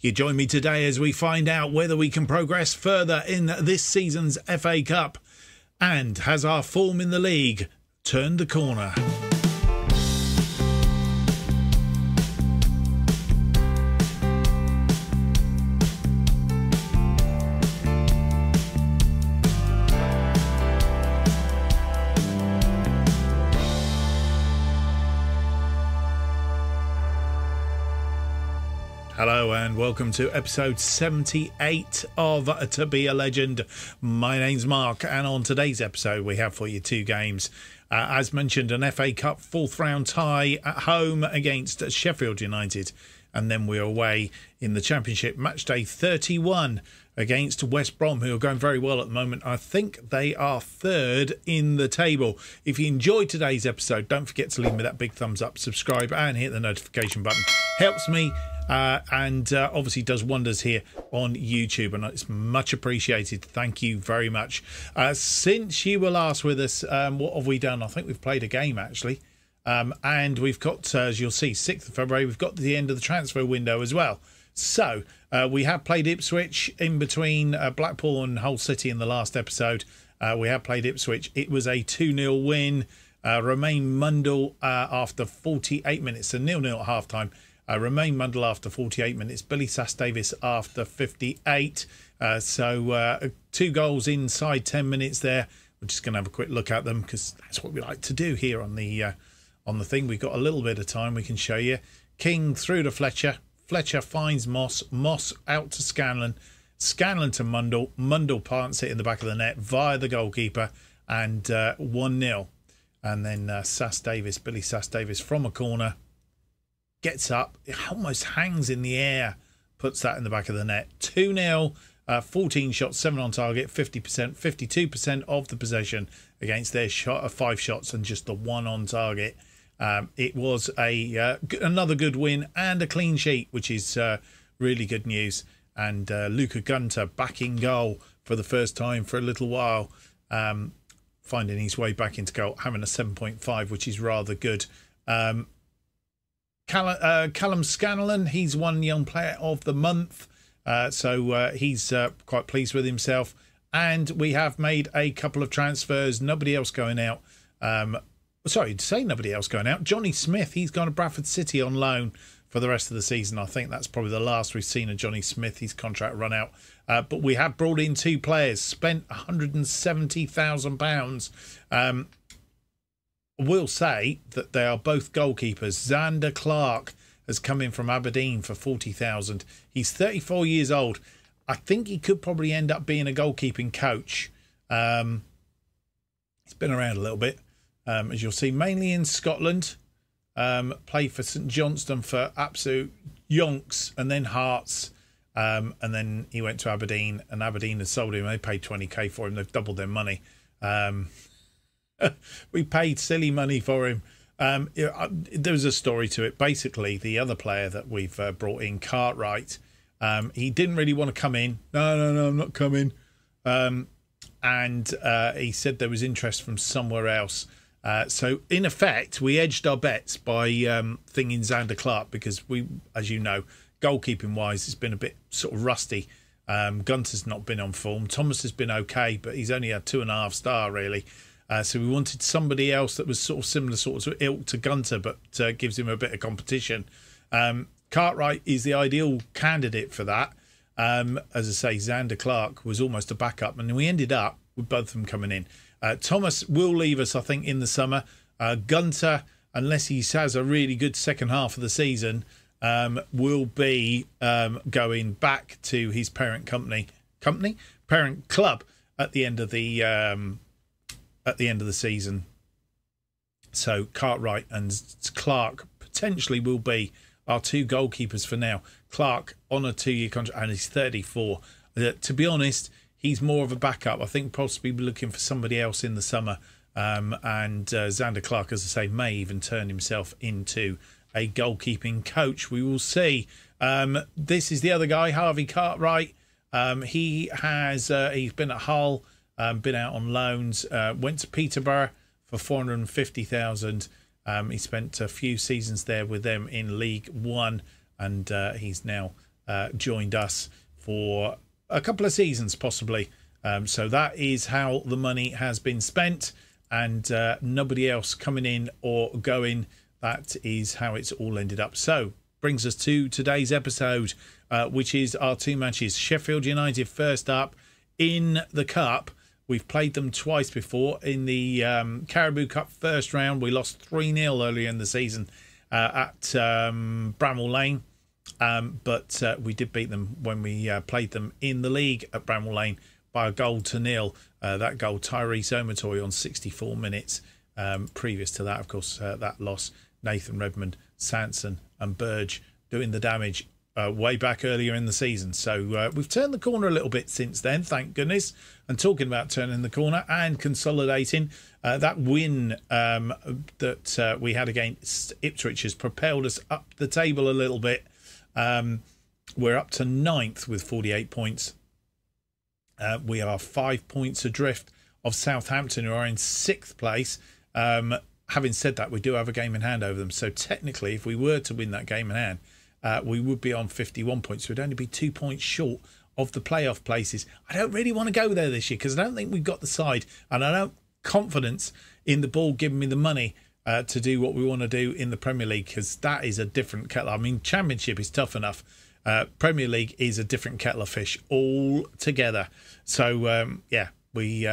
You join me today as we find out whether we can progress further in this season's FA Cup, and has our form in the league turned the corner? Hello and welcome to episode 78 of To Be a Legend. My name's Mark, and on today's episode we have for you two games. As mentioned, an FA Cup fourth round tie at home against Sheffield United, and then we're away in the Championship match day 31 against West Brom, who are going very well at the moment. I think they are third in the table. If you enjoyed today's episode, don't forget to leave me that big thumbs up, subscribe and hit the notification button. Helps me and obviously does wonders here on YouTube, and it's much appreciated. Thank you very much. Since you were last with us, what have we done? I think we've played a game actually, and we've got, as you'll see, 6th of February, we've got the end of the transfer window as well. So we have played Ipswich in between Blackpool and Hull City in the last episode. We have played Ipswich. It was a 2-0 win. Romain Mundle after 48 minutes, so 0-0 at half-time. Romain Mundle after 48 minutes. Billy Sass-Davis after 58. So 2 goals inside 10 minutes there. We're just going to have a quick look at them because that's what we like to do here on the thing. We've got a little bit of time. We can show you. King through to Fletcher. Fletcher finds Moss. Moss out to Scanlon. Scanlon to Mundle. Mundle plants it in the back of the net via the goalkeeper, and 1-0. And then Sass-Davis, Billy Sass-Davis from a corner, gets up, it almost hangs in the air, puts that in the back of the net. 2-0, 14 shots, 7 on target, 50%, 52% of the possession against their 5 shots and just the 1 on target. It was another good win and a clean sheet, which is really good news. And Luca Gunter back in goal for the first time for a little while, finding his way back into goal, having a 7.5, which is rather good. Callum Scanlon, he's won Young Player of the Month, so he's quite pleased with himself. And we have made a couple of transfers, nobody else going out. Sorry to say nobody else going out. Johnny Smith, he's gone to Bradford City on loan for the rest of the season. I think that's probably the last we've seen of Johnny Smith. His contract run out. But we have brought in 2 players, spent £170,000. We'll say that they are both goalkeepers. Xander Clark has come in from Aberdeen for £40,000. He's 34 years old. I think he could probably end up being a goalkeeping coach. He's been around a little bit, as you'll see, mainly in Scotland. Played for St Johnstone for absolute yonks, and then Hearts. And then he went to Aberdeen, and Aberdeen has sold him. They paid 20k for him. They've doubled their money. We paid silly money for him. There was a story to it. Basically, the other player that we've brought in, Cartwright, he didn't really want to come in. No, I'm not coming. And he said there was interest from somewhere else. So, in effect, we edged our bets by thinking Xander Clark, because we, as you know, goalkeeping-wise, it's been a bit sort of rusty. Gunter's not been on form. Thomas has been okay, but he's only had 2.5 star, really. So we wanted somebody else that was sort of similar sort of ilk to Gunter, but gives him a bit of competition. Cartwright is the ideal candidate for that. As I say, Xander Clark was almost a backup, and we ended up with both of them coming in. Thomas will leave us, I think, in the summer. Gunter, unless he has a really good second half of the season, will be going back to his parent parent club at the end of the season. So Cartwright and Clark potentially will be our 2 goalkeepers for now. Clark on a 2-year contract, and he's 34. To be honest, he's more of a backup. I think possibly be looking for somebody else in the summer. And Xander Clark, as I say, may even turn himself into a goalkeeping coach. We will see. This is the other guy, Harvey Cartwright. He's been at Hull, been out on loans, went to Peterborough for 450,000. He spent a few seasons there with them in League One, and he's now joined us for a couple of seasons possibly. So that is how the money has been spent, and nobody else coming in or going. That is how it's all ended up. So brings us to today's episode, which is our two matches. Sheffield United first up in the Cup. We've played them twice before. In the Caribou Cup first round, we lost 3-0 earlier in the season at Bramall Lane. But we did beat them when we played them in the league at Bramall Lane by a 1-0. That goal, Tyrese Omotoy on 64 minutes. Previous to that, of course, that loss, Nathan Redmond, Sanson and Burge doing the damage way back earlier in the season. So we've turned the corner a little bit since then, thank goodness. And talking about turning the corner and consolidating, that win that we had against Ipswich has propelled us up the table a little bit. We're up to 9th with 48 points. We are 5 points adrift of Southampton, who are in 6th place. Having said that, we do have a game in hand over them. So technically, if we were to win that game in hand, we would be on 51 points. We'd only be 2 points short of the playoff places. I don't really want to go there this year because I don't think we've got the side, and I don't confidence in the ball giving me the money to do what we want to do in the Premier League, because that is a different kettle. I mean, Championship is tough enough. Premier League is a different kettle of fish altogether. So, yeah, we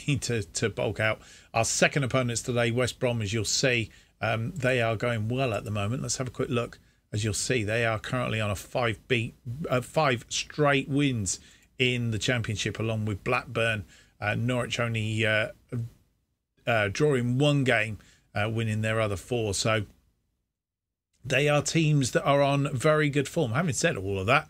need to bulk out. Our second opponents today, West Brom, as you'll see, they are going well at the moment. Let's have a quick look. As you'll see, they are currently on a 5 straight wins in the Championship, along with Blackburn. Norwich only drawing one game, winning their other 4. So they are teams that are on very good form. Having said all of that,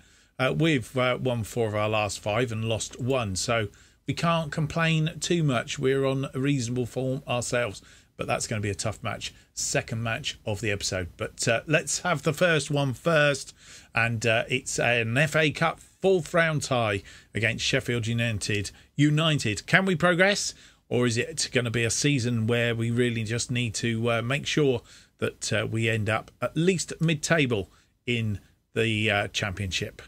we've won 4 of our last 5 and lost 1. So we can't complain too much. We're on a reasonable form ourselves. But that's going to be a tough match. Second match of the episode. But let's have the first one first. And it's an FA Cup 4th round tie against Sheffield United. Can we progress? Or is it going to be a season where we really just need to make sure that we end up at least mid-table in the Championship?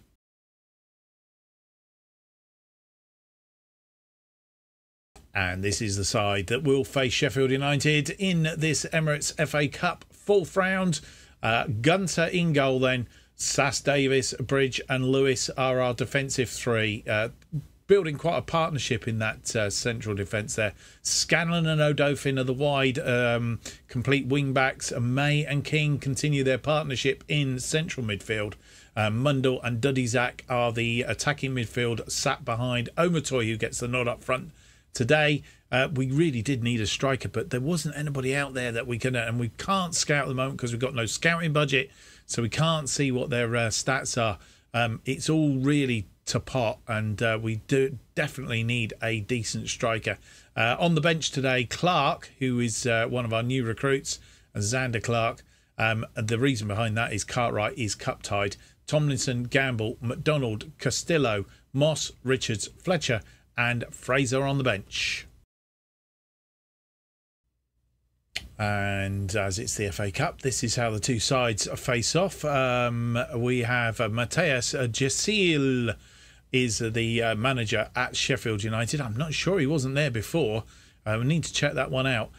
And this is the side that will face Sheffield United in this Emirates FA Cup 4th round. Gunter in goal then. Sass, Davis, Bridge and Lewis are our defensive 3. Building quite a partnership in that central defence there. Scanlon and O'Dofin are the wide complete wing-backs. May and King continue their partnership in central midfield. Mundell and Dudizak are the attacking midfield, sat behind Omotoy, who gets the nod up front. Today, we really did need a striker, but there wasn't anybody out there that we can, and we can't scout at the moment because we've got no scouting budget, so we can't see what their stats are. It's all really to pot, and we do definitely need a decent striker. On the bench today, Clark, who is one of our new recruits, Xander Clark. The reason behind that is Cartwright is cup tied. Tomlinson, Gamble, McDonald, Castillo, Moss, Richards, Fletcher and Fraser on the bench. And as it's the FA Cup, this is how the two sides face off. We have Mateus Jasil is the manager at Sheffield United. I'm not sure he wasn't there before. We need to check that one out.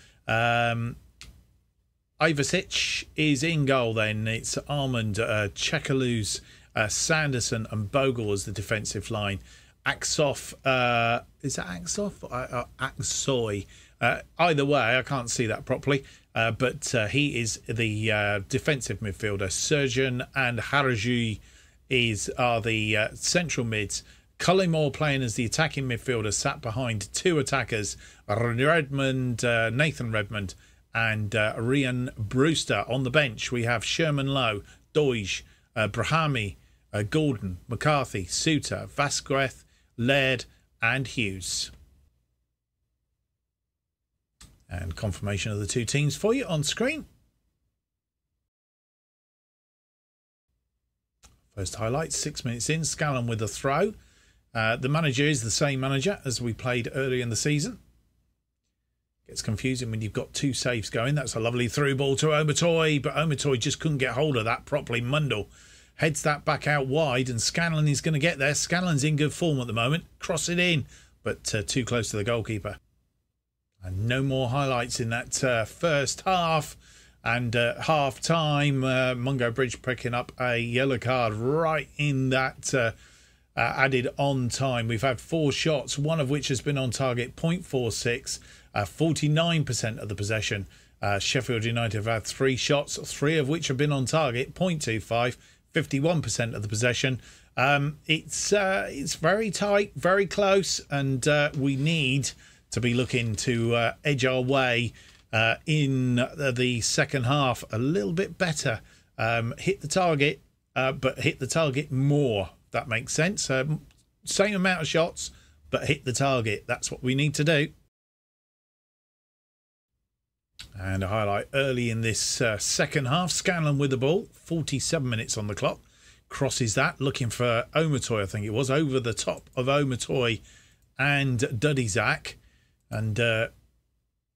Ivasic is in goal then. It's Armand, Chekaluz, Sanderson and Bogle as the defensive line. Aksoff, is that Aksoff? Aksoy. Either way, I can't see that properly. But he is the defensive midfielder. Surgeon and Haraji are the central mids. Cullimore playing as the attacking midfielder, sat behind 2 attackers. Redmond, Nathan Redmond and Rian Brewster. On the bench, we have Sherman Lowe, Doige, Brahami, Gordon, McCarthy, Suter, Vasquez, Laird and Hughes. And confirmation of the two teams for you on screen. First highlights, 6 minutes in, Scallon with a throw. The manager is the same manager as we played early in the season. Gets confusing when you've got 2 saves going. That's a lovely through ball to Omotoy, but Omotoy just couldn't get hold of that properly. Mundell Heads that back out wide, and Scanlon is going to get there. Scanlon's in good form at the moment. Cross it in, but too close to the goalkeeper. And no more highlights in that first half. And half time, Mungo Bridge picking up a yellow card right in that added on time. We've had 4 shots, one of which has been on target, 0.46, 49% of the possession. Sheffield United have had 3 shots, 3 of which have been on target, 0.25, 51% of the possession. It's very tight, very close, and we need to be looking to edge our way in the second half a little bit better. Hit the target, but hit the target more. If that makes sense. Same amount of shots, but hit the target. That's what we need to do. And a highlight early in this second half. Scanlon with the ball. 47 minutes on the clock. Crosses that, looking for Omatoy, I think it was, over the top of Omatoy and Dudizak. And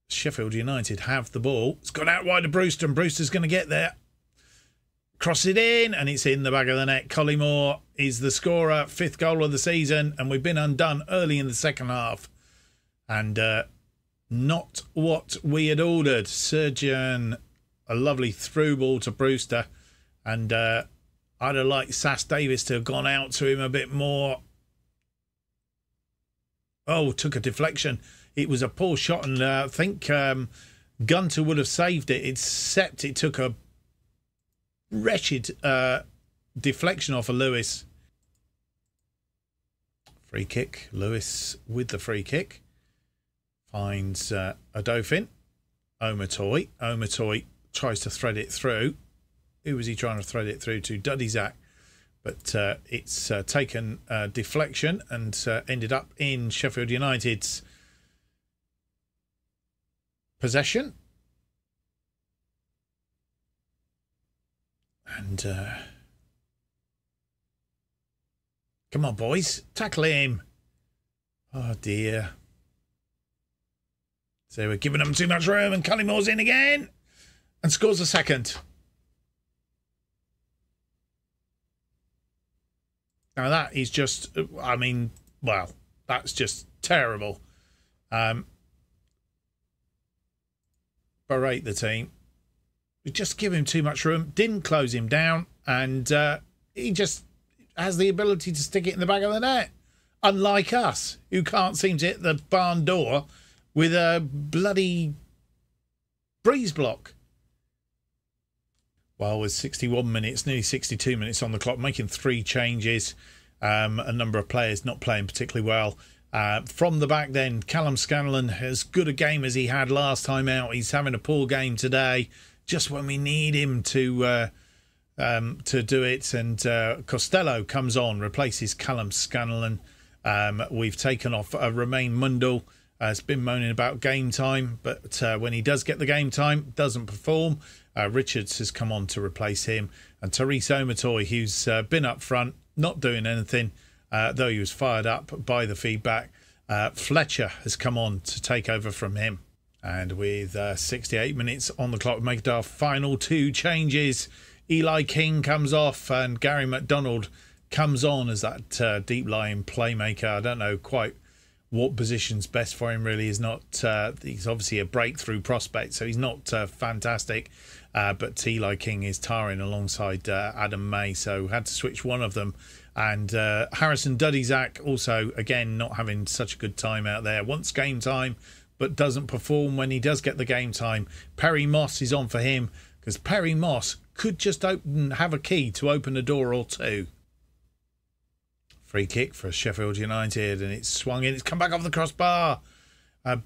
Sheffield United have the ball. It's gone out wide to Brewster, and Brewster's going to get there. Cross it in, and it's in the back of the net. Collymore is the scorer, 5th goal of the season, and we've been undone early in the second half. And not what we had ordered. Surgeon, a lovely through ball to Brewster, and I'd have liked Sass Davis to have gone out to him a bit more. Oh, took a deflection. It was a poor shot, and I think Gunter would have saved it, except it took a wretched deflection off of Lewis. Free kick. Lewis with the free kick. Finds a Dauphin. Omatoy. Omatoy tries to thread it through. Who was he trying to thread it through to? Dudizak. But it's taken deflection and ended up in Sheffield United's possession. And come on, boys, tackle him. Oh dear. So we're giving them too much room, and Cullymore's in again and scores a second. Now that is just, I mean, well, that's just terrible. Berate the team. We just give him too much room, didn't close him down, and he just has the ability to stick it in the back of the net. Unlike us, who can't seem to hit the barn door with a bloody breeze block. Well, with 61 minutes, nearly 62 minutes on the clock, making 3 changes, a number of players not playing particularly well. From the back then, Callum Scanlon, as good a game as he had last time out. He's having a poor game today, just when we need him to do it. And Costello comes on, replaces Callum Scanlon. We've taken off Romain Mundell. Has been moaning about game time, but when he does get the game time, doesn't perform. Richards has come on to replace him. And Therese Omatoy, who's been up front, not doing anything, though he was fired up by the feedback. Fletcher has come on to take over from him. And with 68 minutes on the clock, we make our final 2 changes. Eli King comes off and Gary McDonald comes on as that deep-lying playmaker. I don't know quite what position's best for him, really. He's obviously a breakthrough prospect, so he's not fantastic. But Eli King is tarring alongside Adam May, so had to switch one of them. And Harrison Dudizak also, again, not having such a good time out there. Wants game time, but doesn't perform when he does get the game time. Perry Moss is on for him, because Perry Moss could just have a key to open a door or 2. Free kick for Sheffield United, and it's swung in. It's come back off the crossbar.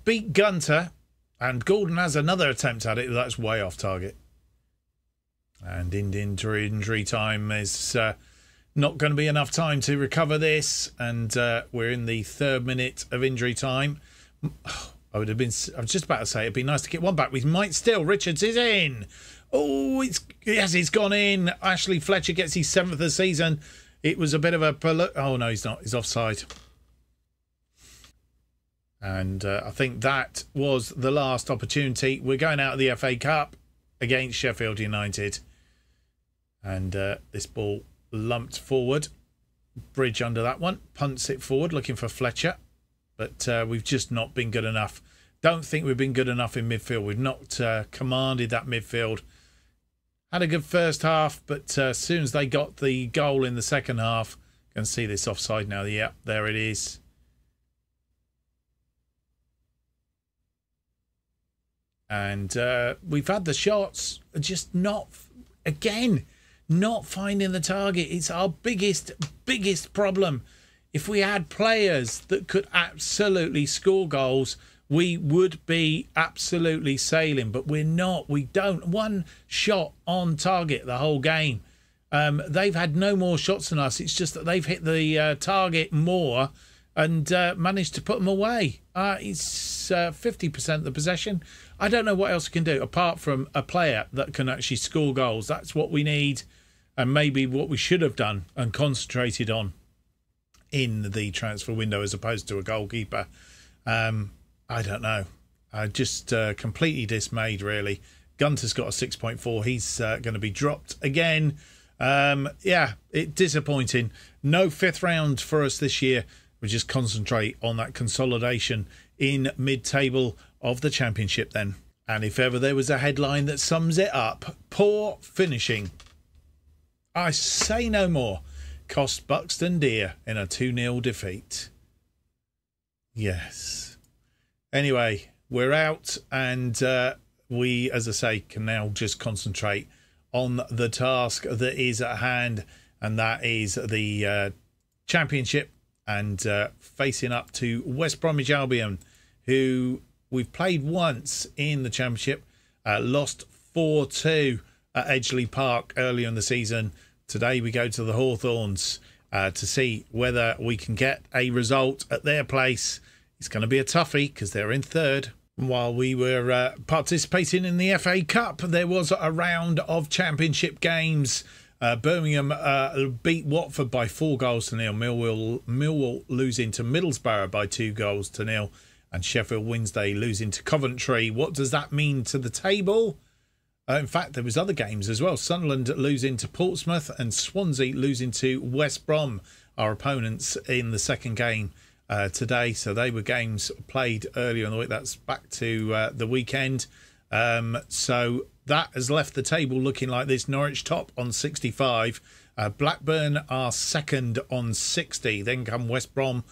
Beat Gunter, and Gordon has another attempt at it. That's way off target. And in injury time, there's not going to be enough time to recover this. And we're in the 3rd minute of injury time. I was just about to say it'd be nice to get one back. We might still. Richards is in. Oh, it's gone in. Ashley Fletcher gets his 7th of the season. It was a bit of a... Oh, no, he's not. He's offside. And I think that was the last opportunity. We're going out of the FA Cup against Sheffield United. And this ball lumped forward. Bridge under that one. Punts it forward, looking for Fletcher. But we've just not been good enough. Don't think we've been good enough in midfield. We've not commanded that midfield. Had a good first half, but as soon as they got the goal in the second half, you can see this offside now. Yep, there it is. And we've had the shots, just not, again, not finding the target. It's our biggest problem. If we had players that could absolutely score goals, we would be absolutely sailing. But we're not. We don't. One shot on target the whole game. They've had no more shots than us. It's just that they've hit the target more and managed to put them away. It's 50% of the possession. I don't know what else we can do apart from a player that can actually score goals. That's what we need, and maybe what we should have done and concentrated on in the transfer window as opposed to a goalkeeper. I don't know. Just completely dismayed, really. Gunter's got a 6.4. He's going to be dropped again. Yeah, disappointing. No fifth round for us this year. We just concentrate on that consolidation in mid-table of the Championship then. And if ever there was a headline that sums it up, poor finishing. I say no more. Cost Buxton dear in a 2-0 defeat. Yes. Anyway, we're out and we, as I say, can now just concentrate on the task that is at hand, and that is the Championship and facing up to West Bromwich Albion, who we've played once in the Championship, lost 4-2 at Edgeley Park earlier in the season. Today we go to the Hawthorns to see whether we can get a result at their place. It's going to be a toughie because they're in third. While we were participating in the FA Cup, there was a round of Championship games. Birmingham beat Watford by 4-0. Millwall losing to Middlesbrough by 2-0. And Sheffield Wednesday losing to Coventry. What does that mean to the table? In fact, there was other games as well. Sunderland losing to Portsmouth and Swansea losing to West Brom, our opponents in the second game today. So they were games played earlier in the week. That's back to the weekend. So that has left the table looking like this. Norwich top on 65. Blackburn are second on 60. Then come West Brom,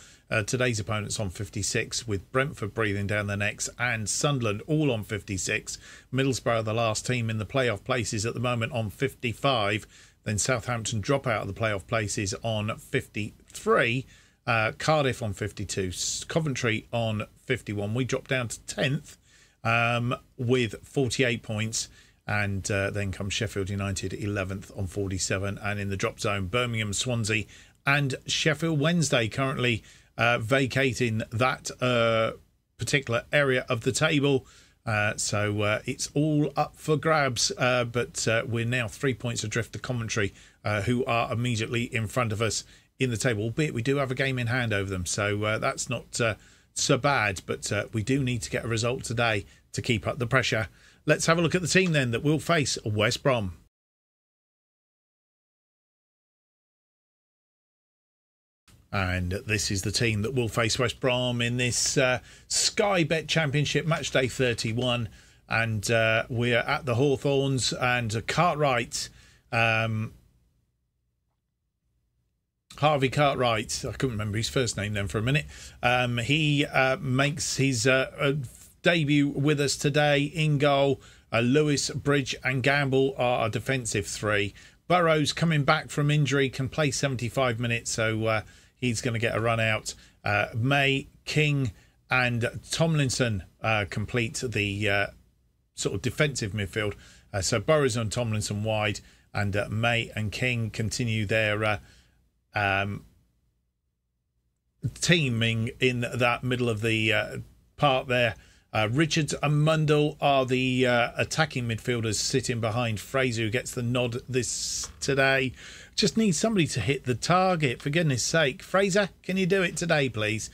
today's opponents, on 56, with Brentford breathing down their necks and Sunderland all on 56. Middlesbrough, the last team in the playoff places at the moment, on 55. Then Southampton drop out of the playoff places on 53. Cardiff on 52. Coventry on 51. We drop down to 10th with 48 points. And then comes Sheffield United 11th on 47. And in the drop zone, Birmingham, Swansea and Sheffield Wednesday currently vacating that particular area of the table. So it's all up for grabs. But we're now 3 points adrift to Coventry, who are immediately in front of us in the table. Albeit we do have a game in hand over them. So that's not so bad. But we do need to get a result today to keep up the pressure. Let's have a look at the team then that will face West Brom. And this is the team that will face West Brom in this Sky Bet Championship matchday 31. And we're at the Hawthorns, and Cartwright, Harvey Cartwright, I couldn't remember his first name then for a minute. He makes his debut with us today in goal. Lewis, Bridge and Gamble are a defensive three. Burrows, coming back from injury, can play 75 minutes, so he's going to get a run out. May, King and Tomlinson complete the sort of defensive midfield. So Burrows and Tomlinson wide, and May and King continue their teaming in that middle of the part there. Richards and Mundell are the attacking midfielders sitting behind Fraser, who gets the nod this today. Just need somebody to hit the target, for goodness sake. Fraser, can you do it today, please?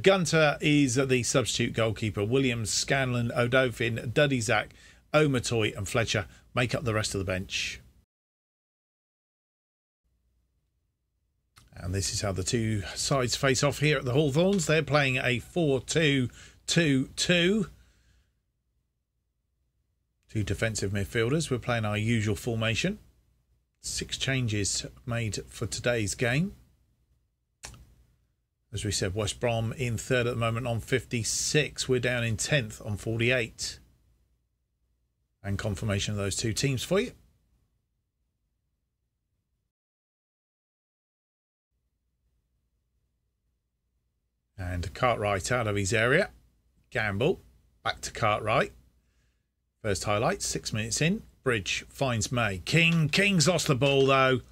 Gunter is the substitute goalkeeper. Williams, Scanlon, Odofin, Dudizak, Omatoy and Fletcher make up the rest of the bench. And this is how the two sides face off here at the Hawthorns. They're playing a 4-2-2-2. Two defensive midfielders. We're playing our usual formation. 6 changes made for today's game. As we said, West Brom in third at the moment on 56. We're down in 10th on 48. And confirmation of those two teams for you. And Cartwright out of his area. Gamble. Back to Cartwright. First highlight, 6 minutes in. Bridge finds May. King's lost the ball, though.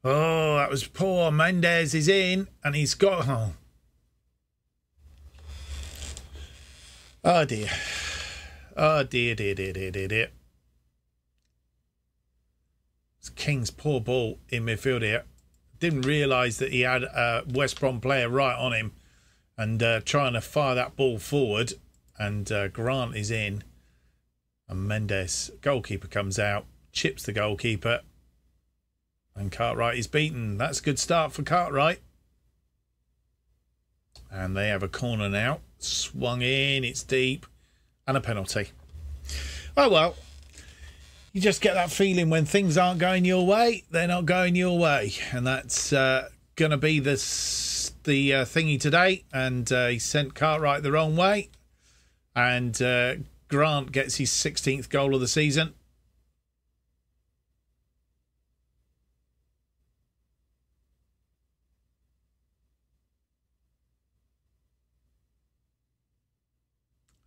Oh, that was poor. Mendes is in. And he's got... Oh, dear. Oh, dear. It's King's poor ball in midfield here. Didn't realise that he had a West Brom player right on him. And trying to fire that ball forward. And Grant is in. And Mendes, goalkeeper, comes out. Chips the goalkeeper. And Cartwright is beaten. That's a good start for Cartwright. And they have a corner now. Swung in. It's deep. And a penalty. Oh, well. You just get that feeling when things aren't going your way, they're not going your way. And that's going to be the thingy today. And he sent Cartwright the wrong way. And Grant gets his 16th goal of the season.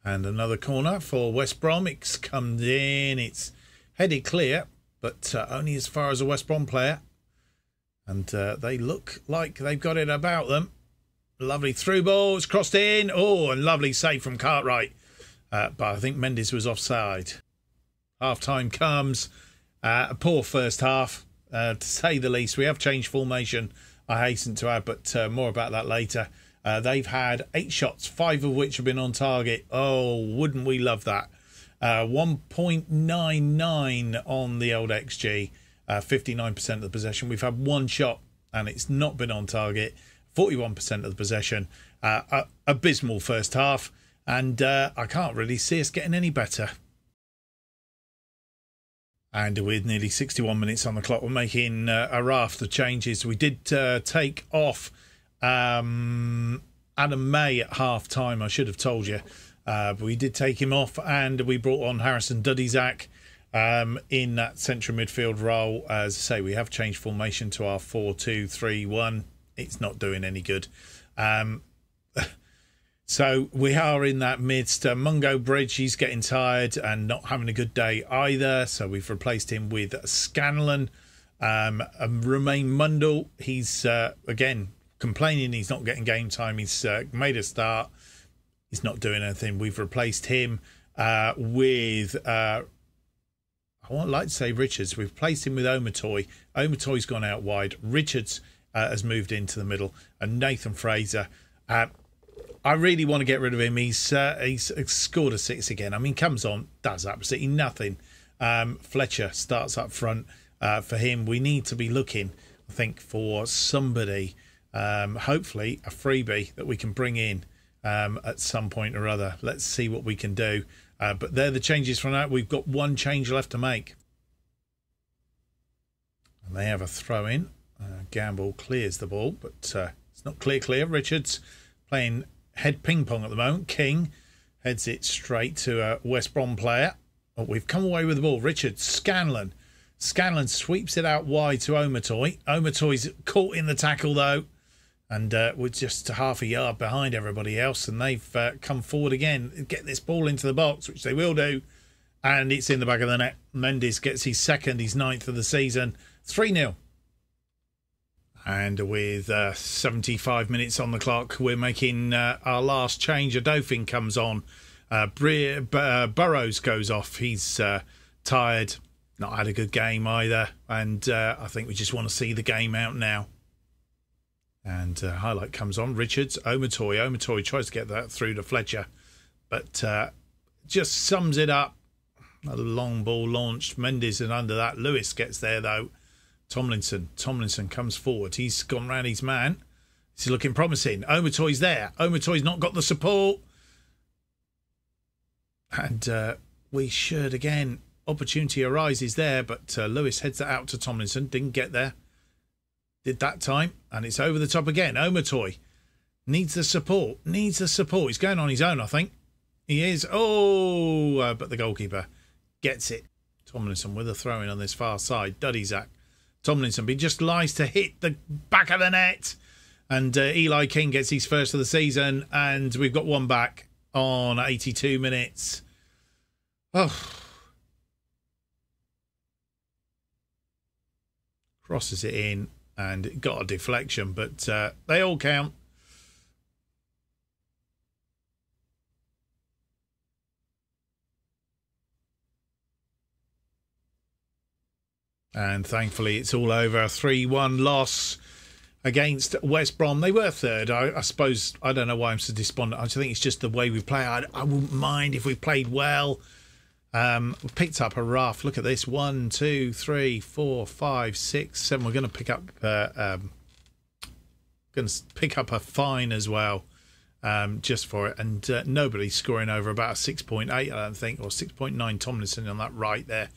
And another corner for West Brom. It comes in. It's headed clear, but only as far as a West Brom player. And they look like they've got it about them. Lovely through ball. It's crossed in. Oh, and lovely save from Cartwright. But I think Mendes was offside. Half-time comes. A poor first half, to say the least. We have changed formation, I hasten to add, but more about that later. They've had 8 shots, 5 of which have been on target. Oh, wouldn't we love that? 1.99 on the old XG. 59% of the possession. We've had 1 shot, and it's not been on target. 41% of the possession. Abysmal first half. And I can't really see us getting any better. And with nearly 61 minutes on the clock, we're making a raft of changes. We did take off Adam May at half-time, I should have told you. But we did take him off, and we brought on Harrison Dudizak in that central midfield role. As I say, we have changed formation to our 4-2-3-1. It's not doing any good. So we are in that midst. Mungo Bridge, he's getting tired and not having a good day either. So we've replaced him with Scanlon. Romain Mundell, he's, again, complaining he's not getting game time. He's made a start. He's not doing anything. We've replaced him with, I won't like to say Richards. We've replaced him with Omatoy. Omatoy's gone out wide. Richards has moved into the middle. And Nathan Fraser... I really want to get rid of him. He's scored a 6 again. I mean, comes on, does absolutely nothing. Fletcher starts up front for him. We need to be looking, I think, for somebody, hopefully a freebie that we can bring in at some point or other. Let's see what we can do. But they're the changes from that. We've got 1 change left to make. And they have a throw in. Gamble clears the ball, but it's not clear. Richards playing head ping pong at the moment. King heads it straight to a West Brom player. Oh, we've come away with the ball. Richards, Scanlon. Scanlon sweeps it out wide to Omatoy. Omatoy's caught in the tackle though, and we're just half a yard behind everybody else, and they've come forward again, get this ball into the box, which they will do, and it's in the back of the net. Mendes gets his 2nd, his 9th of the season. 3-0. And with 75 minutes on the clock, we're making our last change. A Dauphin comes on. Burrows goes off. He's tired. Not had a good game either. And I think we just want to see the game out now. And highlight comes on. Richards, Omatoy. Omatoy tries to get that through to Fletcher. But just sums it up. A long ball launched. Mendes and under that. Lewis gets there, though. Tomlinson comes forward. He's gone round his man. He's looking promising. Omatoy's there. Omatoy's not got the support. And we should, again, opportunity arises there, but Lewis heads that out to Tomlinson. Didn't get there. Did that time. And it's over the top again. Omatoy needs the support. He's going on his own, I think. He is. Oh, but the goalkeeper gets it. Tomlinson with a throw-in on this far side. Duddyzak. Tomlinson, but he just lies to hit the back of the net. And Eli King gets his first of the season. And we've got one back on 82 minutes. Oh. Crosses it in and it got a deflection, but they all count. And thankfully it's all over. A 3-1 loss against West Brom. They were third. I suppose, I don't know why I'm so despondent. I just think it's just the way we play. I wouldn't mind if we played well. We've picked up a rough. Look at this. 1, 2, 3, 4, 5, 6, 7. We're going to pick up a fine as well, just for it. And nobody's scoring over about a 6.8, I don't think, or 6.9. Tomlinson on that right there.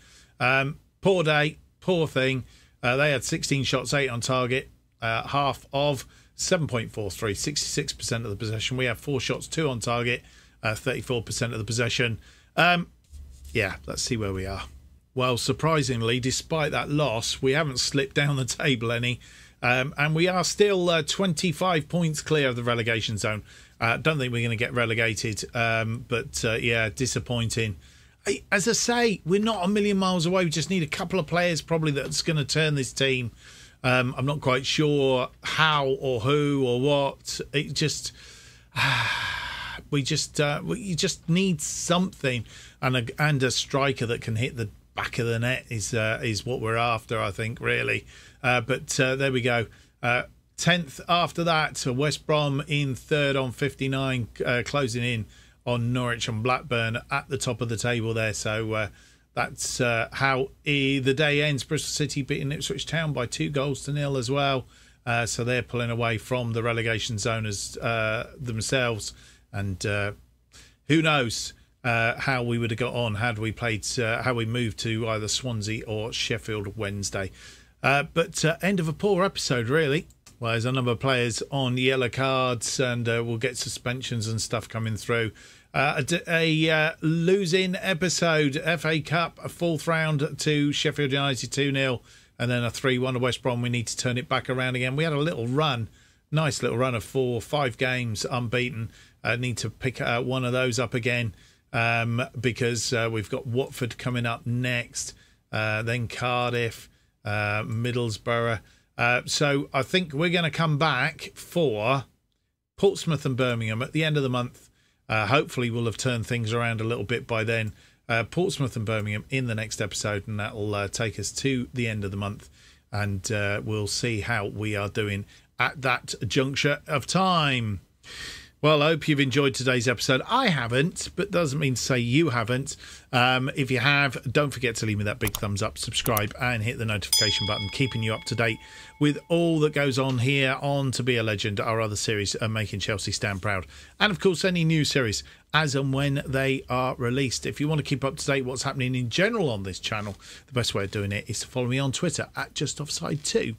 Poor day, poor thing. They had 16 shots, 8 on target. Half of 7.43, 66% of the possession. We have 4 shots, 2 on target, 34% of the possession. Yeah, let's see where we are. Well, surprisingly, despite that loss, we haven't slipped down the table any. And we are still 25 points clear of the relegation zone. Don't think we're going to get relegated. But yeah, disappointing. As I say, we're not a million miles away. We just need a couple of players probably that's going to turn this team. I'm not quite sure how or who or what. It just... you just need something, and a striker that can hit the back of the net is what we're after, I think, really. But there we go. 10th after that, West Brom in third on 59, closing in on Norwich and Blackburn at the top of the table there. So that's how the day ends. Bristol City beating Ipswich Town by 2-0 as well. So they're pulling away from the relegation zone as themselves. And who knows how we would have got on had we played, how we moved to either Swansea or Sheffield Wednesday. But end of a poor episode, really. Well, there's a number of players on yellow cards, and we'll get suspensions and stuff coming through. A losing episode, FA Cup, a 4th round to Sheffield United 2-0, and then a 3-1 to West Brom. We need to turn it back around again. We had a little run, nice little run of 5 games unbeaten. Need to pick one of those up again, because we've got Watford coming up next, then Cardiff, Middlesbrough. So I think we're going to come back for Portsmouth and Birmingham at the end of the month. Hopefully we'll have turned things around a little bit by then. Portsmouth and Birmingham in the next episode, and that'll take us to the end of the month, and we'll see how we are doing at that juncture of time. Well, I hope you've enjoyed today's episode. I haven't, but doesn't mean to say you haven't. If you have, don't forget to leave me that big thumbs up, subscribe, and hit the notification button, keeping you up to date with all that goes on here on To Be a Legend, our other series, Making Chelsea Stand Proud. And, of course, any new series as and when they are released. If you want to keep up to date what's happening in general on this channel, the best way of doing it is to follow me on Twitter at JustOffsideToo.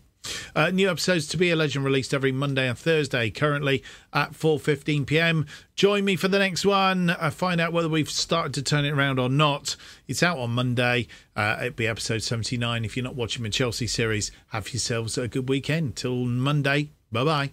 New episodes To Be a Legend released every Monday and Thursday, currently at 4:15 p.m. Join me for the next one. Find out whether we've started to turn it around or not. It's out on Monday. It'll be episode 79. If you're not watching my Chelsea series, have yourselves a good weekend. Till Monday. Bye-bye.